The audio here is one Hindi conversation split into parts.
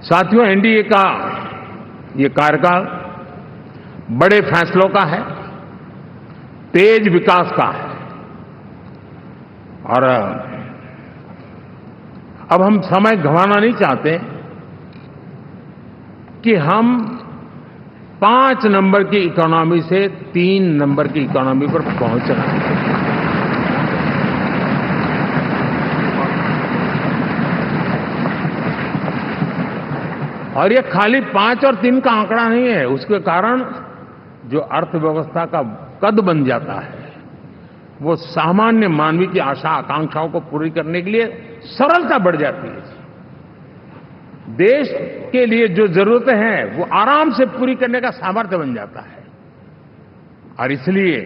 साथियों, एनडीए का ये कार्यकाल बड़े फैसलों का है, तेज विकास का है। और अब हम समय गंवाना नहीं चाहते कि हम 5 नंबर की इकोनॉमी से 3 नंबर की इकोनॉमी पर पहुंच रहे हैं। और ये खाली 5 और 3 का आंकड़ा नहीं है। उसके कारण जो अर्थव्यवस्था का कद बन जाता है, वो सामान्य मानवीय की आशा आकांक्षाओं को पूरी करने के लिए सरलता बढ़ जाती है। देश के लिए जो जरूरतें हैं वो आराम से पूरी करने का सामर्थ्य बन जाता है। और इसलिए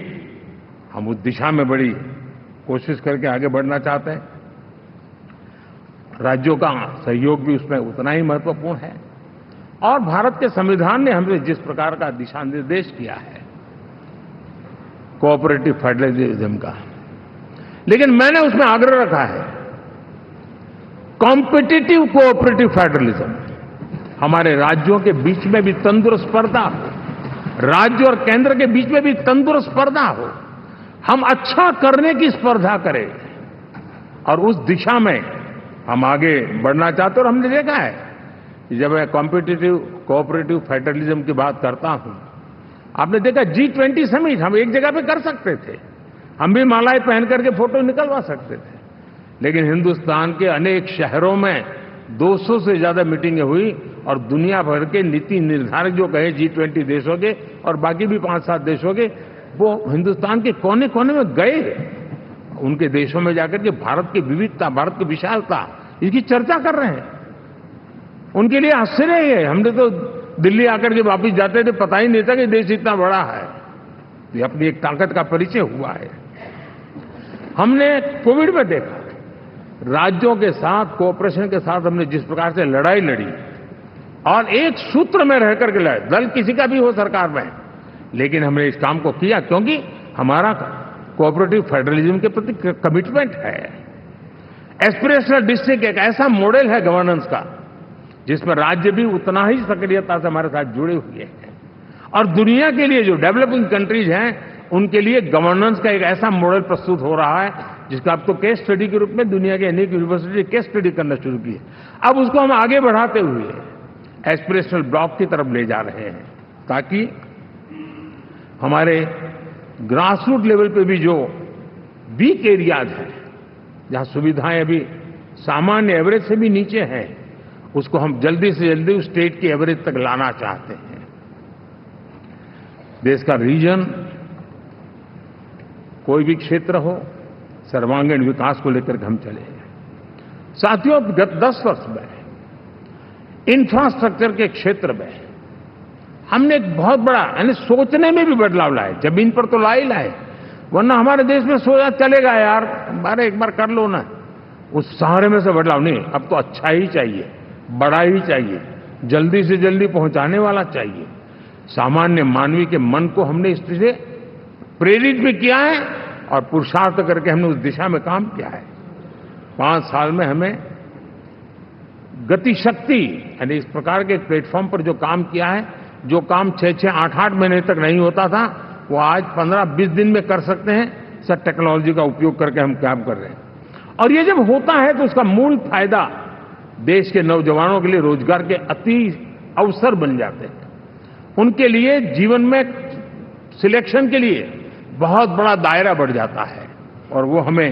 हम उस दिशा में बड़ी कोशिश करके आगे बढ़ना चाहते हैं। राज्यों का सहयोग भी उसमें उतना ही महत्वपूर्ण है। और भारत के संविधान ने हमें जिस प्रकार का दिशा निर्देश किया है कोऑपरेटिव फेडरलिज्म का, लेकिन मैंने उसमें आग्रह रखा है कॉम्पिटिटिव कोऑपरेटिव फेडरलिज्म। हमारे राज्यों के बीच में भी तंदुरुस्त स्पर्धा हो, राज्य और केंद्र के बीच में भी तंदुरुस्त स्पर्धा हो, हम अच्छा करने की स्पर्धा करें। और उस दिशा में हम आगे बढ़ना चाहते हैं। और हमने देखा है कि जब मैं कॉम्पिटिटिव कोऑपरेटिव फेडरलिज्म की बात करता हूं, आपने देखा G20 समिट हम एक जगह पे कर सकते थे, हम भी मालाएं पहन करके फोटो निकलवा सकते थे, लेकिन हिंदुस्तान के अनेक शहरों में 200 से ज्यादा मीटिंगें हुई और दुनिया भर के नीति निर्धारक जो कहे G20 देशों के और बाकी भी 5-7 देशों के, वो हिंदुस्तान के कोने कोने में गए। उनके देशों में जाकर के भारत की विविधता, भारत की विशालता, इसकी चर्चा कर रहे हैं। उनके लिए आश्चर्य है। हमने तो दिल्ली आकर के वापिस जाते थे, पता ही नहीं था कि देश इतना बड़ा है। ये अपनी एक ताकत का परिचय हुआ है। हमने कोविड में देखा, राज्यों के साथ कोऑपरेशन के साथ हमने जिस प्रकार से लड़ाई लड़ी और एक सूत्र में रह करके लड़े, दल किसी का भी हो सरकार में, लेकिन हमने इस काम को किया क्योंकि हमारा कोऑपरेटिव फेडरलिज्म के प्रति कमिटमेंट है। एस्पिरेशनल डिस्ट्रिक्ट एक ऐसा मॉडल है गवर्नेंस का जिसमें राज्य भी उतना ही सक्रियता से हमारे साथ जुड़े हुए हैं। और दुनिया के लिए जो डेवलपिंग कंट्रीज हैं, उनके लिए गवर्नेंस का एक ऐसा मॉडल प्रस्तुत हो रहा है जिसका अब तो केस स्टडी के रूप में दुनिया के अनेक यूनिवर्सिटी केस स्टडी करना शुरू की है। अब उसको हम आगे बढ़ाते हुए एस्पिरेशनल ब्लॉक की तरफ ले जा रहे हैं, ताकि हमारे ग्रासरूट लेवल पे भी जो वीक एरियाज हैं, जहां सुविधाएं अभी सामान्य एवरेज से भी नीचे हैं, उसको हम जल्दी से जल्दी उस स्टेट की एवरेज तक लाना चाहते हैं। देश का रीजन, कोई भी क्षेत्र हो, सर्वांगीण विकास को लेकर के हम चले। साथियों, गत 10 वर्ष में इंफ्रास्ट्रक्चर के क्षेत्र में हमने एक बहुत बड़ा, यानी सोचने में भी बदलाव लाए। जमीन पर तो लाए, वरना हमारे देश में सोचा चलेगा यार, अरे एक बार कर लो ना, उस सारे में से बदलाव नहीं। अब तो अच्छा ही चाहिए, बड़ा ही चाहिए, जल्दी से जल्दी पहुंचाने वाला चाहिए। सामान्य मानवीय के मन को हमने इस तरह से प्रेरित भी किया है और पुरुषार्थ करके हमने उस दिशा में काम किया है। 5 साल में हमें गति शक्ति, यानी इस प्रकार के प्लेटफॉर्म पर जो काम किया है, जो काम 6-6, 8-8 महीने तक नहीं होता था, वो आज 15-20 दिन में कर सकते हैं। सर, टेक्नोलॉजी का उपयोग करके हम काम कर रहे हैं। और ये जब होता है तो उसका मूल फायदा देश के नौजवानों के लिए रोजगार के अति अवसर बन जाते हैं। उनके लिए जीवन में सिलेक्शन के लिए बहुत बड़ा दायरा बढ़ जाता है। और वो हमें,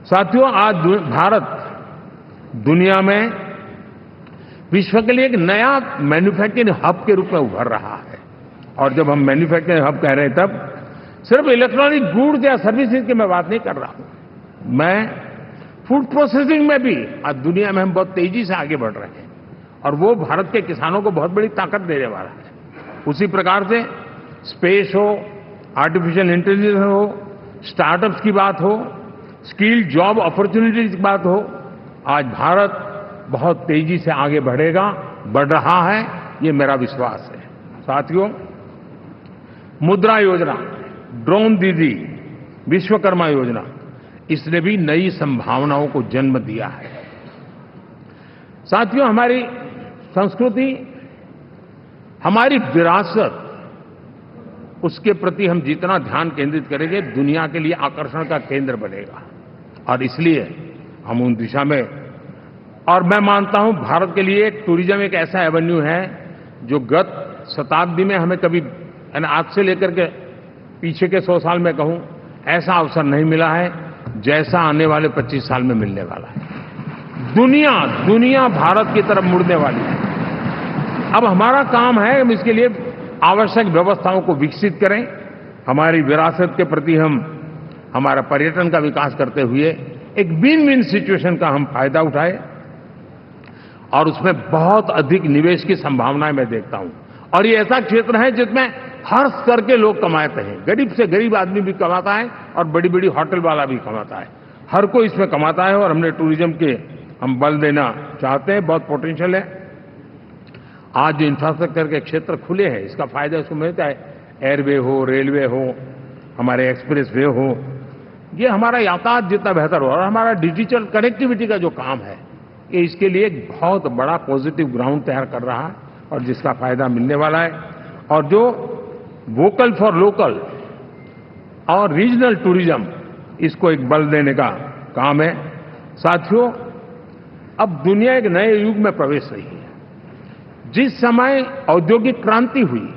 साथियों, आज भारत दुनिया में विश्व के लिए एक नया मैन्युफैक्चरिंग हब के रूप में उभर रहा है। और जब हम मैन्युफैक्चरिंग हब कह रहे हैं, तब सिर्फ इलेक्ट्रॉनिक गुड्स या सर्विसेज की मैं बात नहीं कर रहा हूं। मैं फूड प्रोसेसिंग में भी आज दुनिया में हम बहुत तेजी से आगे बढ़ रहे हैं और वो भारत के किसानों को बहुत बड़ी ताकत देने वाला है। उसी प्रकार से स्पेस हो, आर्टिफिशियल इंटेलिजेंस हो, स्टार्टअप्स की बात हो, स्किल्ड जॉब अपॉर्चुनिटीज की बात हो, आज भारत बहुत तेजी से आगे बढ़ रहा है, ये मेरा विश्वास है। साथियों, मुद्रा योजना, ड्रोन दीदी, विश्वकर्मा योजना, इसने भी नई संभावनाओं को जन्म दिया है। साथियों, हमारी संस्कृति, हमारी विरासत, उसके प्रति हम जितना ध्यान केंद्रित करेंगे, दुनिया के लिए आकर्षण का केंद्र बनेगा। और इसलिए हम उन दिशा में, और मैं मानता हूं भारत के लिए टूरिज्म एक ऐसा एवेन्यू है जो गत शताब्दी में हमें कभी, आज से लेकर के पीछे के 100 साल में कहूं, ऐसा अवसर नहीं मिला है जैसा आने वाले 25 साल में मिलने वाला है। दुनिया भारत की तरफ मुड़ने वाली है। अब हमारा काम है हम इसके लिए आवश्यक व्यवस्थाओं को विकसित करें, हमारी विरासत के प्रति हम हमारा पर्यटन का विकास करते हुए एक विन विन सिचुएशन का हम फायदा उठाएं, और उसमें बहुत अधिक निवेश की संभावनाएं मैं देखता हूं। और ये ऐसा क्षेत्र है जिसमें हर स्तर के लोग कमाते हैं, गरीब से गरीब आदमी भी कमाता है और बड़ी बड़ी होटल वाला भी कमाता है, हर कोई इसमें कमाता है। और हमने टूरिज्म के हम बल देना चाहते हैं, बहुत पोटेंशियल है। आज जो इंफ्रास्ट्रक्चर के क्षेत्र खुले हैं, इसका फायदा उसको मिलता है। एयरवे हो, रेलवे हो, हमारे एक्सप्रेस वे हो, ये हमारा यातायात जितना बेहतर हो, और हमारा डिजिटल कनेक्टिविटी का जो काम है, ये इसके लिए एक बहुत बड़ा पॉजिटिव ग्राउंड तैयार कर रहा है और जिसका फायदा मिलने वाला है। और जो वोकल फॉर लोकल और रीजनल टूरिज्म, इसको एक बल देने का काम है। साथियों, अब दुनिया एक नए युग में प्रवेश रही है। जिस समय औद्योगिक क्रांति हुई,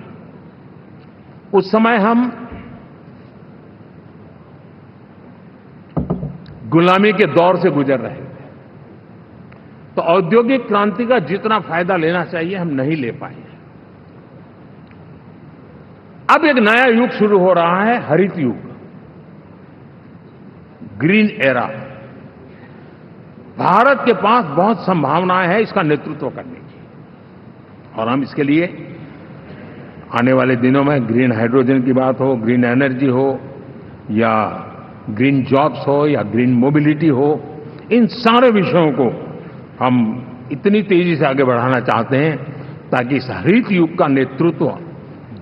उस समय हम गुलामी के दौर से गुजर रहे थे, तो औद्योगिक क्रांति का जितना फायदा लेना चाहिए हम नहीं ले पाए। अब एक नया युग शुरू हो रहा है, हरित युग, ग्रीन एरा। भारत के पास बहुत संभावनाएं हैं इसका नेतृत्व करने की, और हम इसके लिए आने वाले दिनों में ग्रीन हाइड्रोजन की बात हो, ग्रीन एनर्जी हो, या ग्रीन जॉब्स हो, या ग्रीन मोबिलिटी हो, इन सारे विषयों को हम इतनी तेजी से आगे बढ़ाना चाहते हैं ताकि इस हरित युग का नेतृत्व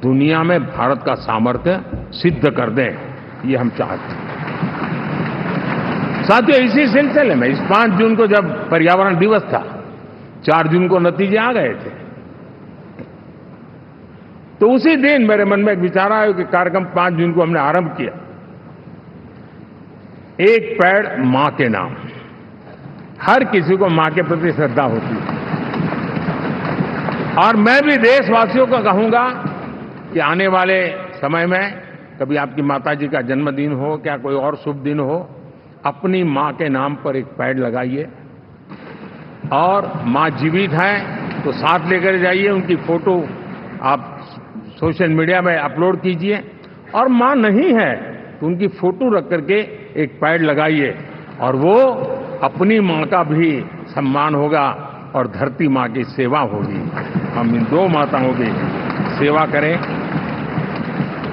दुनिया में भारत का सामर्थ्य सिद्ध कर दें, ये हम चाहते हैं। साथियों, इसी सिलसिले में इस 5 जून को जब पर्यावरण दिवस था, 4 जून को नतीजे आ गए थे, तो उसी दिन मेरे मन में एक विचार आया कि कार्यक्रम 5 जून को हमने आरंभ किया, एक पेड़ मां के नाम। हर किसी को मां के प्रति श्रद्धा होती है, और मैं भी देशवासियों को कहूंगा कि आने वाले समय में कभी आपकी माताजी का जन्मदिन हो, क्या कोई और शुभ दिन हो, अपनी मां के नाम पर एक पेड़ लगाइए, और मां जीवित है तो साथ लेकर जाइए, उनकी फोटो आप सोशल मीडिया में अपलोड कीजिए, और मां नहीं है तो उनकी फोटो रख करके एक पेड़ लगाइए, और वो अपनी मां का भी सम्मान होगा और धरती मां की सेवा होगी। हम इन 2 माताओं की सेवा करें।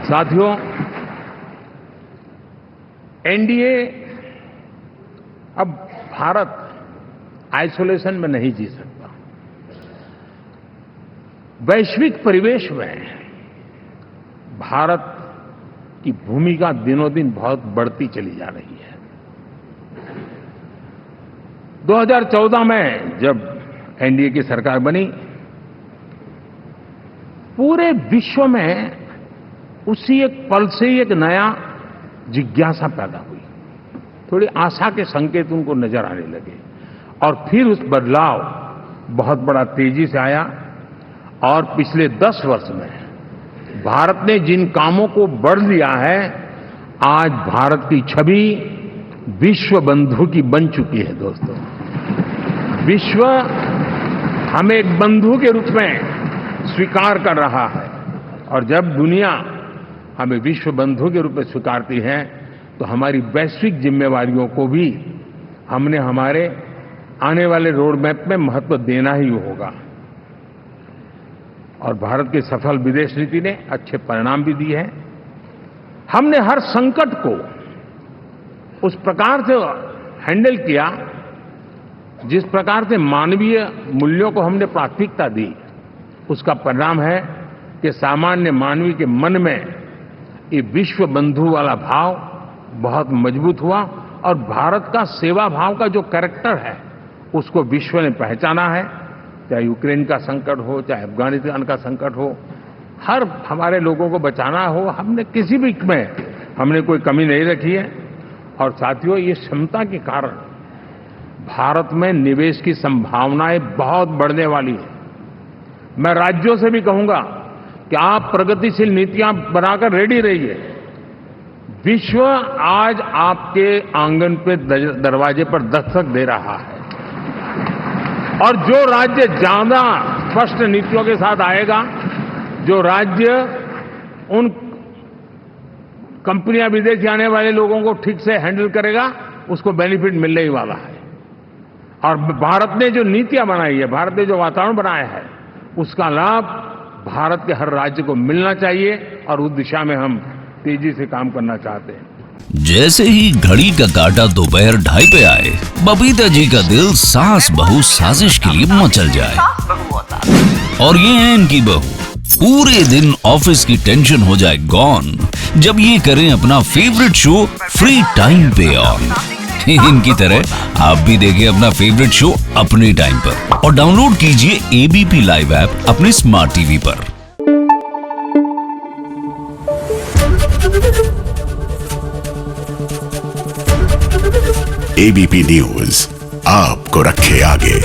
साथियों, एनडीए, अब भारत आइसोलेशन में नहीं जी सकता। वैश्विक परिवेश में भारत की भूमिका दिनों दिन बहुत बढ़ती चली जा रही है। 2014 में जब एनडीए की सरकार बनी, पूरे विश्व में उसी एक पल से एक नया जिज्ञासा पैदा हुई, थोड़ी आशा के संकेत उनको नजर आने लगे, और फिर उस बदलाव बहुत बड़ा तेजी से आया। और पिछले 10 वर्ष में भारत ने जिन कामों को बढ़ लिया है, आज भारत की छवि विश्व बंधु की बन चुकी है। दोस्तों, विश्व हमें एक बंधु के रूप में स्वीकार कर रहा है, और जब दुनिया हमें विश्व बंधु के रूप में स्वीकारती है, तो हमारी वैश्विक जिम्मेवारियों को भी हमने हमारे आने वाले रोड मैप में महत्व देना ही होगा। और भारत की सफल विदेश नीति ने अच्छे परिणाम भी दिए हैं। हमने हर संकट को उस प्रकार से हैंडल किया जिस प्रकार से मानवीय मूल्यों को हमने प्राथमिकता दी। उसका परिणाम है कि सामान्य मानवी के मन में ये विश्व बंधु वाला भाव बहुत मजबूत हुआ, और भारत का सेवा भाव का जो कैरेक्टर है उसको विश्व ने पहचाना है। चाहे यूक्रेन का संकट हो, चाहे अफगानिस्तान का संकट हो, हर हमारे लोगों को बचाना हो, हमने किसी भी में हमने कोई कमी नहीं रखी है। और साथियों, ये क्षमता के कारण भारत में निवेश की संभावनाएं बहुत बढ़ने वाली है। मैं राज्यों से भी कहूंगा कि आप प्रगतिशील नीतियां बनाकर रेडी रहिए। विश्व आज आपके आंगन पे दरवाजे पर दस्तक दे रहा है, और जो राज्य ज्यादा स्पष्ट नीतियों के साथ आएगा, जो राज्य उन कंपनियां विदेशी आने वाले लोगों को ठीक से हैंडल करेगा, उसको बेनिफिट मिलने ही वाला है। और भारत ने जो नीतियां बनाई है, भारत ने जो वातावरण बनाया है, उसका लाभ भारत के हर राज्य को मिलना चाहिए, और उस दिशा में हम तेजी से काम करना चाहते हैं। जैसे ही घड़ी का काटा दोपहर 2:30 पे आए, बबीता जी का दिल सास बहू साजिश के लिए मचल जाए। और ये है इनकी बहू, पूरे दिन ऑफिस की टेंशन हो जाए गॉन जब ये करें अपना फेवरेट शो फ्री टाइम पे ऑन। इनकी तरह आप भी देखिए अपना फेवरेट शो अपने टाइम पर, और डाउनलोड कीजिए एबीपी लाइव ऐप अपने स्मार्ट टीवी पर। एबीपी न्यूज आपको रखे आगे।